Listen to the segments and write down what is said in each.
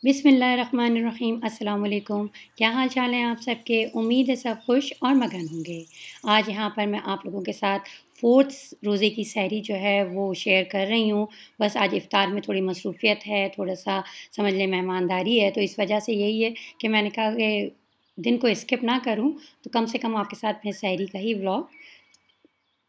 बिस्मिल्लाहिर्रहमानिर्रहीम। अस्सलाम वालेकुम। क्या हाल चाल है आप सबके? उम्मीद है सब खुश और मगन होंगे। आज यहाँ पर मैं आप लोगों के साथ 4th रोज़े की सहरी जो है वो शेयर कर रही हूँ। बस आज इफ़्तार में थोड़ी मसरूफ़ियत है, थोड़ा-सा समझ लें मेहमानदारी है, तो इस वजह से यही है कि मैंने कहा कि दिन को स्किप ना करूँ, तो कम से कम आपके साथ मैं सहरी का ही व्लॉग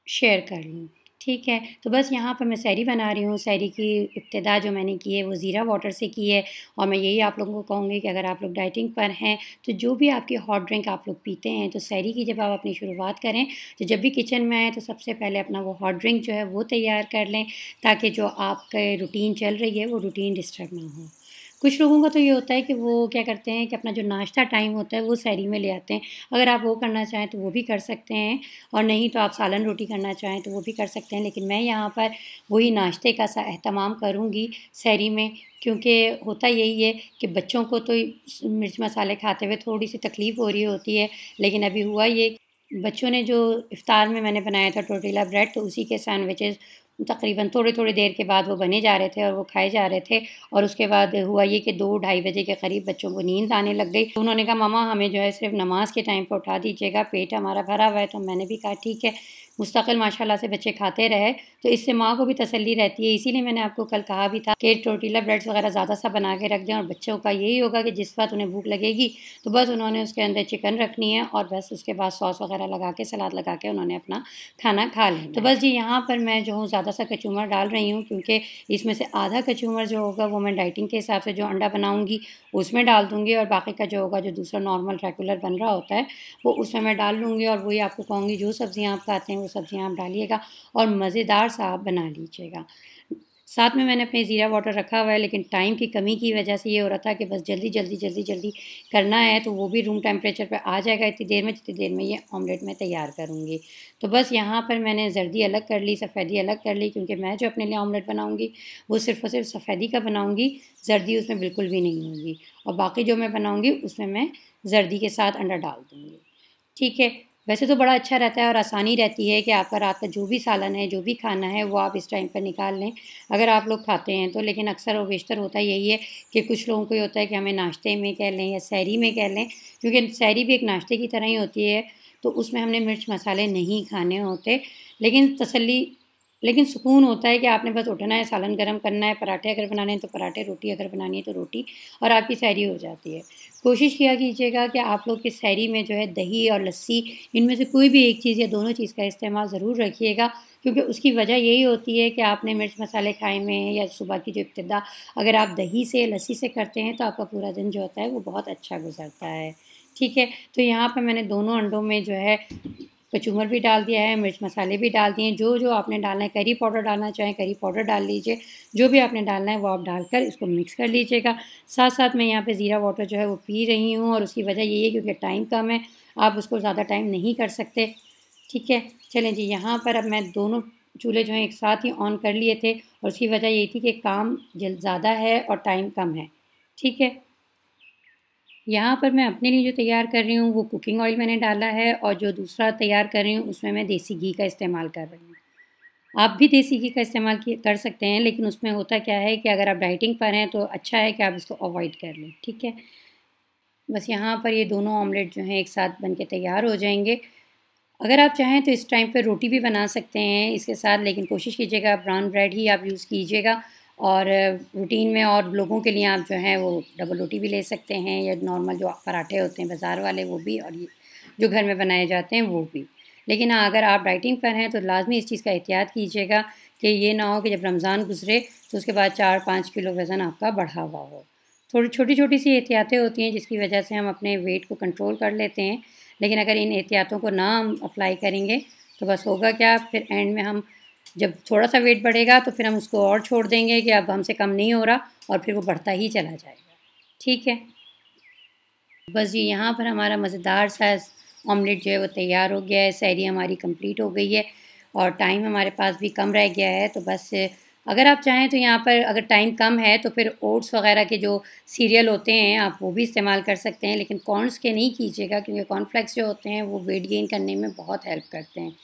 शेयर कर लूँ। ठीक है, तो बस यहाँ पर मैं सहरी बना रही हूँ। सहरी की इब्तिदा जो मैंने की है वो ज़ीरा वाटर से की है और मैं यही आप लोगों को कहूँगी कि अगर आप लोग डाइटिंग पर हैं तो जो भी आपकी हॉट ड्रिंक आप लोग पीते हैं, तो सहरी की जब आप अपनी शुरुआत करें तो जब भी किचन में आएँ तो सबसे पहले अपना वो हॉट ड्रिंक जो है वो तैयार कर लें, ताकि जो आपके रूटीन चल रही है वो रूटीन डिस्टर्ब ना हो। कुछ लोगों का तो ये होता है कि वो क्या करते हैं कि अपना जो नाश्ता टाइम होता है वो सहरी में ले आते हैं। अगर आप वो करना चाहें तो वो भी कर सकते हैं, और नहीं तो आप सालन रोटी करना चाहें तो वो भी कर सकते हैं। लेकिन मैं यहाँ पर वही नाश्ते का सा एहतमाम करूँगी सहरी में, क्योंकि होता यही है कि बच्चों को तो मिर्च मसाले खाते हुए थोड़ी-सी तकलीफ़ हो रही होती है। लेकिन अभी हुआ ये, बच्चों ने जो इफ़्तार में मैंने बनाया था टोर्टिला ब्रेड, तो उसी के सैंडविचेज़ तकरीबन थोड़ी-थोड़ी देर के बाद वो बने जा रहे थे और वो खाए जा रहे थे। और उसके बाद हुआ ये कि 2 ढाई बजे के करीब बच्चों को नींद आने लग गई। तो उन्होंने कहा, मम्मा हमें जो है सिर्फ़ नमाज़ के टाइम पे उठा दीजिएगा, पेट हमारा भरा हुआ है। तो मैंने भी कहा ठीक है, मुस्तकिल माशाल्लाह से बच्चे खाते रहे, तो इससे माँ को भी तसल्ली रहती है। इसीलिए मैंने आपको कल कहा भी था कि टोर्टिला ब्रेड्स वग़ैरह ज़्यादा सा बना के रख दें, और बच्चों का यही होगा कि जिस वक़्त उन्हें भूख लगेगी तो बस उन्होंने उसके अंदर चिकन रखनी है और बस उसके बाद सॉस वग़ैरह लगा के, सलाद लगा के उन्होंने अपना खाना खा लेना। तो बस जी यहाँ पर मैं जो हूँ ज़्यादा सा कचूमर डाल रही हूँ, क्योंकि इसमें से आधा कचूमर जो होगा वो मैं डाइटिंग के हिसाब से जो अंडा बनाऊँगी उसमें डाल दूँगी, और बाकी का जो होगा जो दूसरा नॉर्मल रेगुलर बन रहा होता है वो उसमें मैं डाल लूँगी। और वही आपको कहूँगी, जो सब्ज़ियाँ आप खाते हैं वो सब्ज़ियाँ आप डालिएगा और मज़ेदार सा आप बना लीजिएगा। साथ में मैंने अपने ज़ीरा वाटर रखा हुआ है, लेकिन टाइम की कमी की वजह से ये हो रहा था कि बस जल्दी करना है, तो वो भी रूम टेम्परेचर पे आ जाएगा इतनी देर में, जितनी देर में ये ऑमलेट मैं तैयार करूँगी। तो बस यहाँ पर मैंने ज़र्दी अलग कर ली, सफ़ेदी अलग कर ली, क्योंकि मैं जो अपने लिए ऑमलेट बनाऊँगी वो सिर्फ़ और सिर्फ सफ़ेदी का बनाऊँगी, ज़र्दी उसमें बिल्कुल भी नहीं होगी। और बाकी जो मैं बनाऊँगी उसमें मैं ज़र्दी के साथ अंडा डाल दूँगी। ठीक है, वैसे तो बड़ा अच्छा रहता है और आसानी रहती है कि आपका रात का जो भी सालन है, जो भी खाना है, वो आप इस टाइम पर निकाल लें, अगर आप लोग खाते हैं तो। लेकिन अक्सर और बेशतर होता यही है कि कुछ लोगों को ये होता है कि हमें नाश्ते में कह लें या सहरी में कह लें, क्योंकि सहरी भी एक नाश्ते की तरह ही होती है, तो उसमें हमने मिर्च मसाले नहीं खाने होते। लेकिन सुकून होता है कि आपने बस उठना है, सालन गरम करना है, पराठे अगर बनाने हैं तो पराठे, रोटी अगर बनानी है तो रोटी, और आपकी सहरी हो जाती है। कोशिश किया कीजिएगा कि आप लोग की सहरी में जो है दही और लस्सी, इनमें से कोई भी एक चीज़ या दोनों चीज़ का इस्तेमाल ज़रूर रखिएगा, क्योंकि उसकी वजह यही होती है कि आपने मिर्च मसाले खाए में है, या सुबह की जो इब्तिदा अगर आप दही से, लस्सी से करते हैं तो आपका पूरा दिन जो होता है वो बहुत अच्छा गुज़रता है। ठीक है, तो यहाँ पर मैंने दोनों अंडों में जो है कचूमर भी डाल दिया है, मिर्च मसाले भी डाल दिए हैं। जो आपने डालना है, करी पाउडर डालना चाहें करी पाउडर डाल लीजिए, जो भी आपने डालना है वो आप डालकर इसको मिक्स कर लीजिएगा। साथ-साथ मैं यहाँ पे ज़ीरा वाटर जो है वो पी रही हूँ, और उसकी वजह यही है क्योंकि टाइम कम है, आप उसको ज़्यादा टाइम नहीं कर सकते। ठीक है, चलें जी, यहाँ पर अब मैं दोनों चूल्हे जो हैं एक साथ ही ऑन कर लिए थे, और उसकी वजह यही थी कि काम जल्द ज़्यादा है और टाइम कम है। ठीक है, यहाँ पर मैं अपने लिए जो तैयार कर रही हूँ वो कुकिंग ऑयल मैंने डाला है, और जो दूसरा तैयार कर रही हूँ उसमें मैं देसी घी का इस्तेमाल कर रही हूँ। आप भी देसी घी का इस्तेमाल कर सकते हैं, लेकिन उसमें होता क्या है कि अगर आप डाइटिंग पर हैं तो अच्छा है कि आप इसको अवॉइड कर लें। ठीक है, बस यहाँ पर ये दोनों ऑमलेट जो हैं एक साथ बन के तैयार हो जाएंगे। अगर आप चाहें तो इस टाइम पे रोटी भी बना सकते हैं इसके साथ, लेकिन कोशिश कीजिएगा ब्राउन ब्रेड ही आप यूज़ कीजिएगा। और रूटीन में और लोगों के लिए आप जो है वो डबल रोटी भी ले सकते हैं, या नॉर्मल जो पराठे होते हैं बाज़ार वाले वो भी, और ये जो घर में बनाए जाते हैं वो भी। लेकिन हाँ, अगर आप डाइटिंग पर हैं तो लाज़मी इस चीज़ का एहतियात कीजिएगा कि ये ना हो कि जब रमज़ान गुज़रे तो उसके बाद 4-5 किलो वज़न आपका बढ़ा हुआ हो। थोड़ी छोटी-छोटी सी एहतियातें होती हैं जिसकी वजह से हम अपने वेट को कंट्रोल कर लेते हैं। लेकिन अगर इन एहतियातों को ना हम अप्लाई करेंगे तो बस होगा क्या, फिर एंड में हम जब थोड़ा-सा वेट बढ़ेगा तो फिर हम उसको और छोड़ देंगे कि अब हमसे कम नहीं हो रहा, और फिर वो बढ़ता ही चला जाएगा। ठीक है? बस जी यहाँ पर हमारा मज़ेदार सा ऑमलेट जो है वो तैयार हो गया है, सहरी हमारी कंप्लीट हो गई है, और टाइम हमारे पास भी कम रह गया है। तो बस अगर आप चाहें तो यहाँ पर अगर टाइम कम है तो फिर ओट्स वग़ैरह के जो सीरियल होते हैं आप वो भी इस्तेमाल कर सकते हैं, लेकिन कॉर्न्स के नहीं कीजिएगा, क्योंकि कॉर्नफ्लेक्स जो होते हैं वो वेट गेन करने में बहुत हेल्प करते हैं।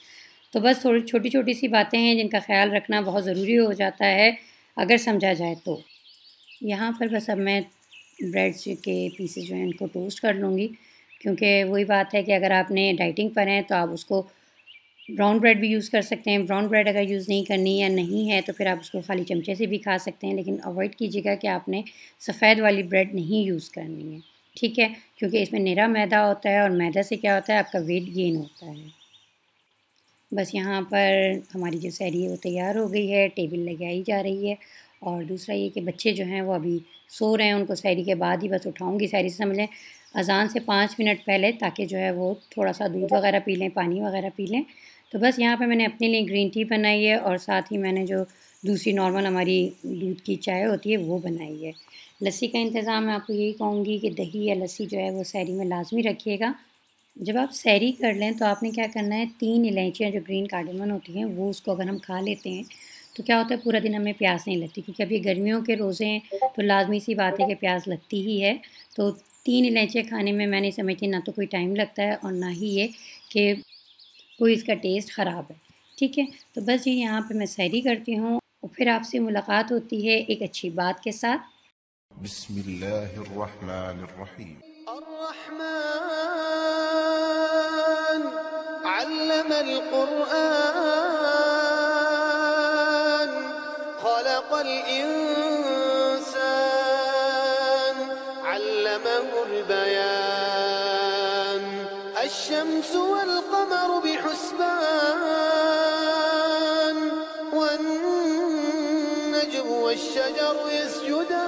तो बस थोड़ी छोटी-छोटी सी बातें हैं जिनका ख़्याल रखना बहुत ज़रूरी हो जाता है, अगर समझा जाए तो। यहाँ पर बस अब मैं ब्रेड्स के पीसेस जो हैं उनको टोस्ट कर लूँगी, क्योंकि वही बात है कि अगर आपने डाइटिंग पर हैं तो आप उसको ब्राउन ब्रेड भी यूज़ कर सकते हैं। ब्राउन ब्रेड अगर यूज़ नहीं करनी या नहीं है तो फिर आप उसको खाली चमचे से भी खा सकते हैं, लेकिन अवॉइड कीजिएगा कि आपने सफ़ेद वाली ब्रेड नहीं यूज़ करनी है, ठीक है? क्योंकि इसमें निरा मैदा होता है और मैदा से क्या होता है, आपका वेट गेन होता है। बस यहाँ पर हमारी जो सहरी है वो तैयार हो गई है, टेबल लगाई जा रही है। और दूसरा ये कि बच्चे जो हैं वो अभी सो रहे हैं, उनको सहरी के बाद ही बस उठाऊँगी। सहरी से समझ लें अज़ान से 5 मिनट पहले, ताकि जो है वो थोड़ा-सा दूध वगैरह पी लें, पानी वगैरह पी लें। तो बस यहाँ पे मैंने अपने लिए ग्रीन टी बनाई है और साथ ही मैंने जो दूसरी नॉर्मल हमारी दूध की चाय होती है वो बनाई है। लस्सी का इंतज़ाम मैं आपको यही कहूँगी कि दही या लस्सी जो है वो सहरी में लाज़मी रखिएगा। जब आप सहरी कर लें तो आपने क्या करना है, 3 इलायचियाँ जो ग्रीन कार्डेमन होती हैं वो उसको अगर हम खा लेते हैं तो क्या होता है, पूरा दिन हमें प्यास नहीं लगती, क्योंकि अभी गर्मियों के रोज़े हैं तो लाज़मी सी बात है कि प्यास लगती ही है। तो 3 इलायचियाँ खाने में मैं नहीं समझती ना तो कोई टाइम लगता है और ना ही ये कि कोई इसका टेस्ट ख़राब है, ठीक है? तो बस ये यहाँ पे मैं सहरी करती हूँ और फिर आपसे मुलाकात होती है एक अच्छी बात के साथ। बिस्मिल्लाहिर्रहमानिर्रहीम। अर्रहमान अल्लमल कुरआन खलक़ल इंसान अल्लमहुल बयान अश-शम्सु वल क़मरु बिहुस्बान वन-नज्मु वश-शजरु यस्जुदान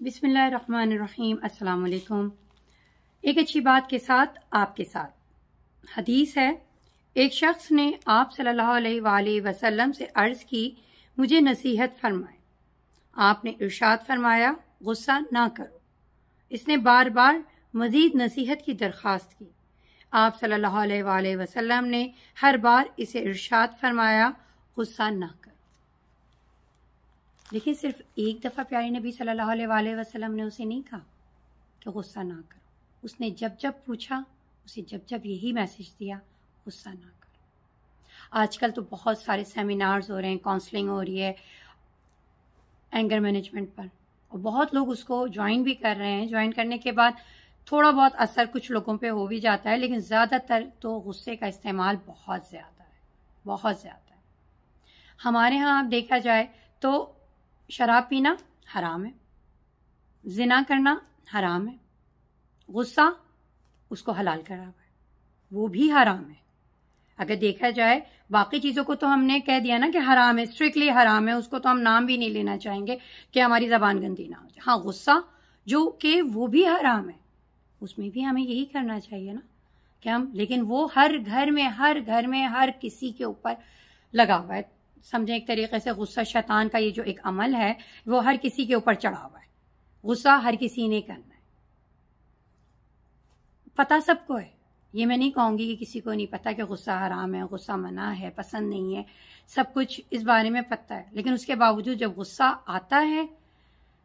बिस्मिल्लाहिर्रहमानिर्रहीम। अस्सलाम वालेकुम। एक अच्छी बात के साथ आपके साथ हदीस है, एक शख्स ने आप सल्लल्लाहु अलैहि वसल्लम से अर्ज की, मुझे नसीहत फरमाए। आपने इरशाद फरमाया, गुस्सा ना करो। इसने बार बार मजीद नसीहत की दरख्वास्त की। आप सल्लल्लाहु अलैहि वसल्लम ने हर बार इसे इरशाद फरमाया, गुस्सा ना करो। लेकिन सिर्फ एक दफ़ा प्यारे नबी सल्लल्लाहु अलैहि वसल्लम ने उसे नहीं कहा कि गुस्सा ना करो। उसने जब जब पूछा, उसे जब जब यही मैसेज दिया, गुस्सा ना करो। आजकल तो बहुत सारे सेमिनार्स हो रहे हैं, काउंसलिंग हो रही है एंगर मैनेजमेंट पर, और बहुत लोग उसको ज्वाइन भी कर रहे हैं। ज्वाइन करने के बाद थोड़ा बहुत असर कुछ लोगों पे हो भी जाता है, लेकिन ज़्यादातर तो गुस्से का इस्तेमाल बहुत ज़्यादा है, बहुत ज़्यादा है। हमारे यहाँ आप देखा जाए तो शराब पीना हराम है, जिना करना हराम है, गुस्सा उसको हलाल करा हुआ है, वो भी हराम है। अगर देखा जाए बाकी चीज़ों को तो हमने कह दिया ना कि हराम है, स्ट्रिक्टली हराम है, उसको तो हम नाम भी नहीं लेना चाहेंगे कि हमारी ज़बान गंदी ना हो जाए। हाँ, गुस्सा जो कि वो भी हराम है, उसमें भी हमें यही करना चाहिए ना कि हम, लेकिन वो हर घर में हर किसी के ऊपर लगा हुआ है। समझें एक तरीके से गुस्सा शैतान का ये जो एक अमल है वो हर किसी के ऊपर चढ़ा हुआ है। गुस्सा हर किसी ने करना है, पता सबको है। ये मैं नहीं कहूँगी कि किसी को नहीं पता कि गुस्सा हराम है, गुस्सा मना है, पसंद नहीं है, सब कुछ इस बारे में पता है। लेकिन उसके बावजूद जब गुस्सा आता है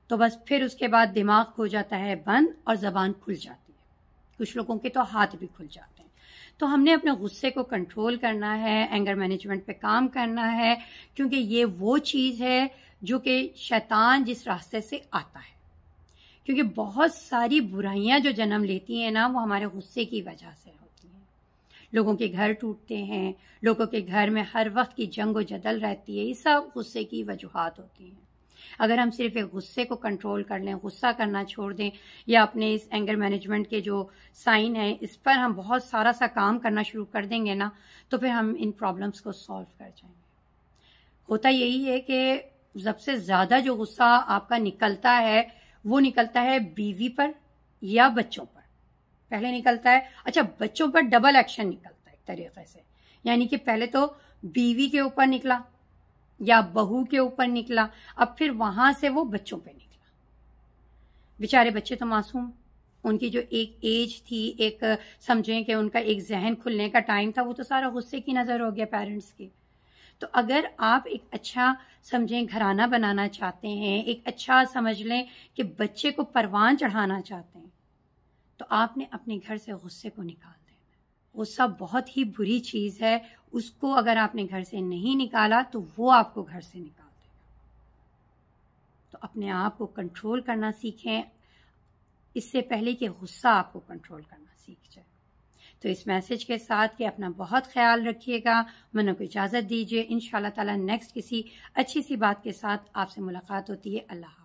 तो बस फिर उसके बाद दिमाग हो जाता है बंद और ज़बान खुल जाती है। कुछ लोगों के तो हाथ भी खुल जाते हैं। तो हमने अपने गुस्से को कंट्रोल करना है, एंगर मैनेजमेंट पे काम करना है, क्योंकि ये वो चीज़ है जो कि शैतान जिस रास्ते से आता है। क्योंकि बहुत सारी बुराइयां जो जन्म लेती हैं ना, वो हमारे गुस्से की वजह से होती हैं। लोगों के घर टूटते हैं, लोगों के घर में हर वक्त की जंग व जदल रहती है, ये सब गुस्से की वजूहात होती हैं। अगर हम सिर्फ एक गुस्से को कंट्रोल कर लें, गुस्सा करना छोड़ दें, या अपने इस एंगर मैनेजमेंट के जो साइन है इस पर हम बहुत सारा सा काम करना शुरू कर देंगे ना, तो फिर हम इन प्रॉब्लम्स को सॉल्व कर जाएंगे। होता यही है कि सबसे ज़्यादा जो गुस्सा आपका निकलता है वो निकलता है बीवी पर या बच्चों पर। पहले निकलता है, अच्छा बच्चों पर डबल एक्शन निकलता है एक तरीके से, यानी कि पहले तो बीवी के ऊपर निकला या बहू के ऊपर निकला, अब फिर वहां से वो बच्चों पे निकला। बेचारे बच्चे तो मासूम, उनकी जो एक एज थी, एक समझें कि उनका एक जहन खुलने का टाइम था, वो तो सारा गुस्से की नज़र हो गया पेरेंट्स की। तो अगर आप एक अच्छा समझें घराना बनाना चाहते हैं, एक अच्छा समझ लें कि बच्चे को परवान चढ़ाना चाहते हैं, तो आपने अपने घर से गुस्से को निकाल देना। गुस्सा बहुत ही बुरी चीज़ है, उसको अगर आपने घर से नहीं निकाला तो वो आपको घर से निकाल देगा। तो अपने आप को कंट्रोल करना सीखें, इससे पहले कि गुस्सा आपको कंट्रोल करना सीख जाए। तो इस मैसेज के साथ कि अपना बहुत ख्याल रखिएगा, मनो को इजाज़त दीजिए। इंशाअल्लाह ताला नेक्स्ट किसी अच्छी सी बात के साथ आपसे मुलाकात होती है। अल्लाह।